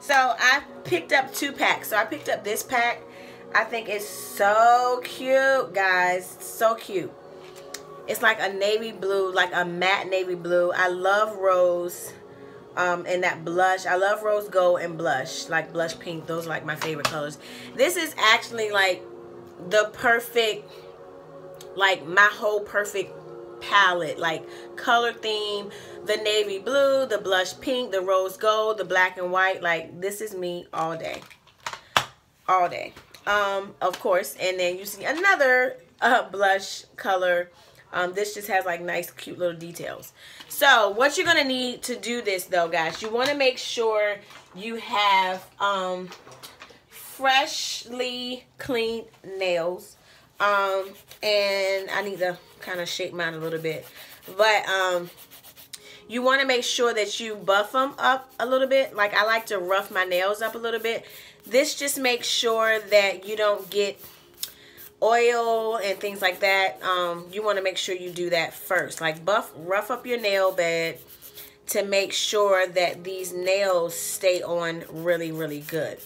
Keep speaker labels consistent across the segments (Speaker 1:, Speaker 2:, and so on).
Speaker 1: So I picked up 2 packs. So I picked up this pack. I think it's so cute, guys. So cute. It's like a navy blue, like a matte navy blue. I love rose and that blush. I love rose gold and blush, like blush pink. Those are like my favorite colors. This is actually like the perfect, like my whole perfect palette, like color theme. The navy blue, the blush pink, the rose gold, the black and white. Like this is me all day. All day. Of course. And then you see another blush color. This just has like nice cute little details. So what you're gonna need to do this though, guys, you want to make sure you have freshly cleaned nails. And I need to kind of shape mine a little bit, but you want to make sure that you buff them up a little bit. Like I like to rough my nails up a little bit. This just makes sure that you don't get oil and things like that. You want to make sure you do that first. Like rough up your nail bed to make sure that these nails stay on really, really good.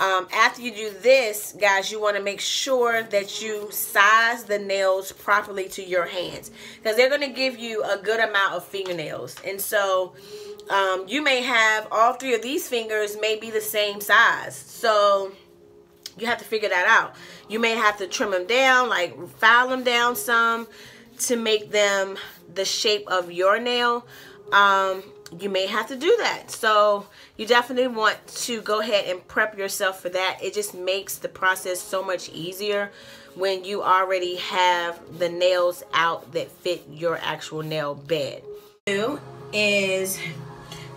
Speaker 1: After you do this, guys, you want to make sure that you size the nails properly to your hands, because they're going to give you a good amount of fingernails. And so you may have all 3 of these fingers may be the same size. So you have to figure that out. You may have to trim them down, like file them down some to make them the shape of your nail. You may have to do that. So you definitely want to go ahead and prep yourself for that. It just makes the process so much easier when you already have the nails out that fit your actual nail bed. Do is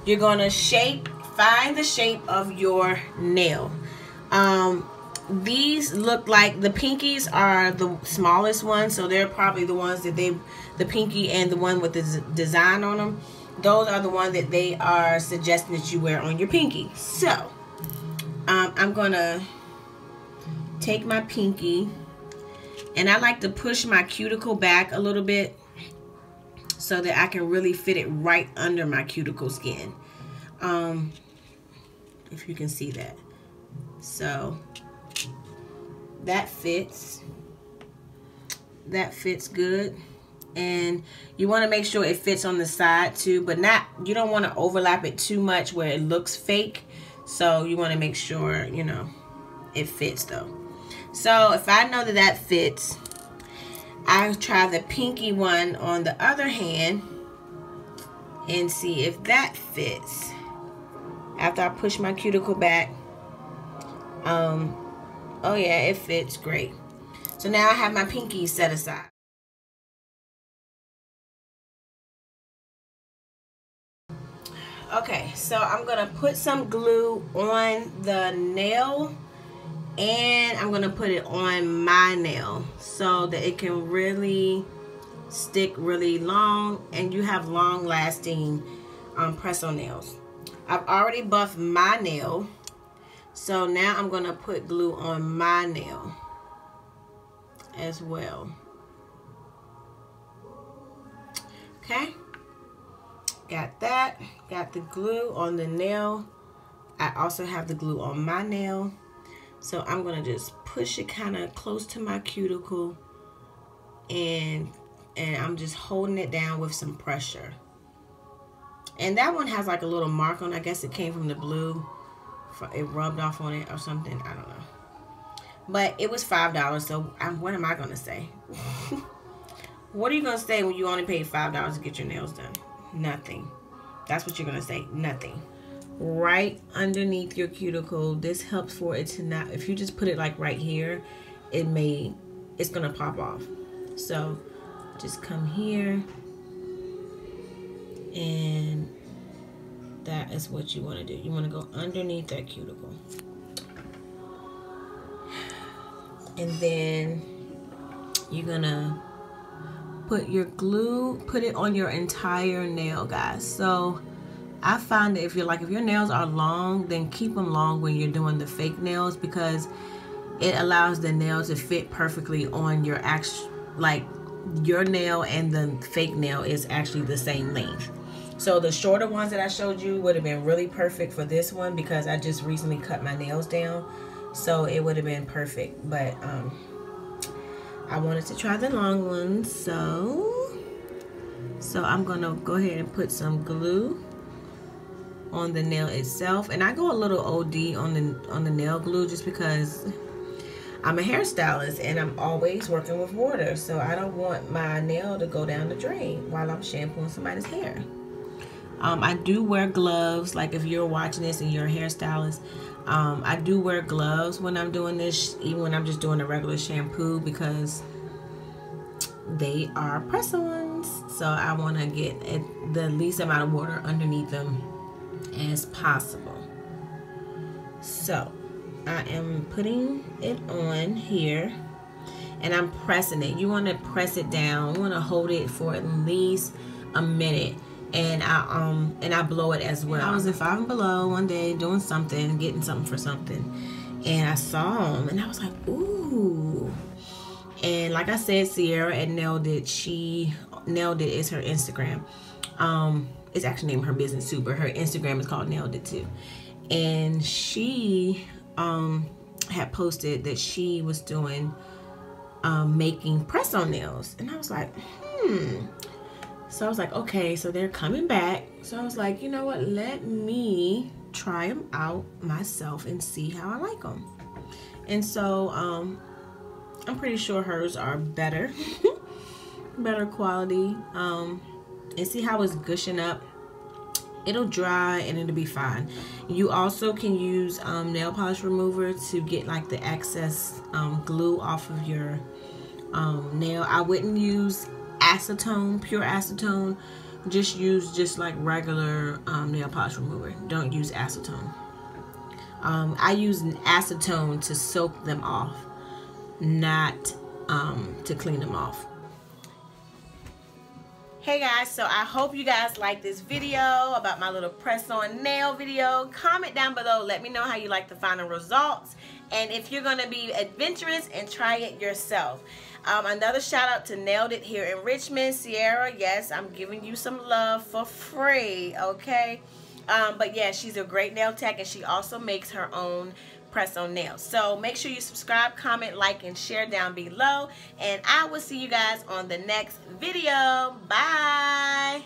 Speaker 1: you're gonna find the shape of your nail. These look like the pinkies are the smallest ones, so they're probably the ones that the pinky and the one with the design on them. Those are the ones that they are suggesting that you wear on your pinky. So, I'm going to take my pinky, and I like to push my cuticle back a little bit so that I can really fit it right under my cuticle skin. If you can see that. So, that fits. That fits good. And you want to make sure it fits on the side too, but you don't want to overlap it too much where it looks fake. So you want to make sure, you know, it fits though. So if I know that that fits, I try the pinky one on the other hand and see if that fits. After I push my cuticle back, oh yeah, it fits great. So now I have my pinky set aside. Okay, so I'm gonna put some glue on the nail, and I'm gonna put it on my nail so that it can really stick really long and you have long lasting press-on nails. I've already buffed my nail, so now I'm gonna put glue on my nail as well. Okay. Got that. Got the glue on the nail. I also have the glue on my nail. So I'm going to just push it kind of close to my cuticle. And I'm just holding it down with some pressure. And that one has like a little mark on it. I guess it came from the blue. It rubbed off on it or something. I don't know. But it was $5. So what am I going to say? What are you going to say when you only paid $5 to get your nails done? Nothing. That's what you're gonna say. Nothing. Right underneath your cuticle. This helps for it to not, if you just put it like right here, it's gonna pop off. So just come here, and that is what you want to do. You want to go underneath that cuticle, and then you're gonna put your glue, put it on your entire nail, guys. So I find that if your nails are long, then keep them long when you're doing the fake nails, because it allows the nail to fit perfectly on your actual, like your nail and the fake nail is actually the same length. So the shorter ones that I showed you would have been really perfect for this one because I just recently cut my nails down. So it would have been perfect. But I wanted to try the long ones. So I'm going to go ahead and put some glue on the nail itself. And I go a little OD on the nail glue just because I'm a hairstylist and I'm always working with water. So I don't want my nail to go down the drain while I'm shampooing somebody's hair. I do wear gloves. Like if you're watching this and you're a hairstylist, I do wear gloves when I'm doing this, even when I'm just doing a regular shampoo, because they are press-ons. So I want to get the least amount of water underneath them as possible. So I am putting it on here and I'm pressing it. You want to press it down. You want to hold it for at least a minute. And I blow it as well. I was in Five and Below one day doing something, getting something for something, and I saw them and I was like, ooh. And like I said, Sierra at Nailed It, she Nailed It is her Instagram. It's actually named her business too, but her Instagram is called Nailed It too. And she had posted that she was doing making press-on nails, and I was like, So I was like, okay, so they're coming back. So I was like, you know what? Let me try them out myself and see how I like them. And so I'm pretty sure hers are better, better quality. And see how it's gushing up? It'll dry and it'll be fine. You also can use nail polish remover to get like the excess glue off of your nail. I wouldn't use acetone, pure acetone. Just use like regular nail polish remover. Don't use acetone. I use acetone to soak them off, not to clean them off. Hey guys, so I hope you guys like this video about my little press-on nail video. Comment down below, let me know how you like the final results, and if you're gonna be adventurous and try it yourself. Another shout out to Nailed It here in Richmond. Sierra, yes, I'm giving you some love for free, okay? But yeah, she's a great nail tech, and she also makes her own press-on nails. So make sure you subscribe, comment, like, and share down below, and I will see you guys on the next video. Bye.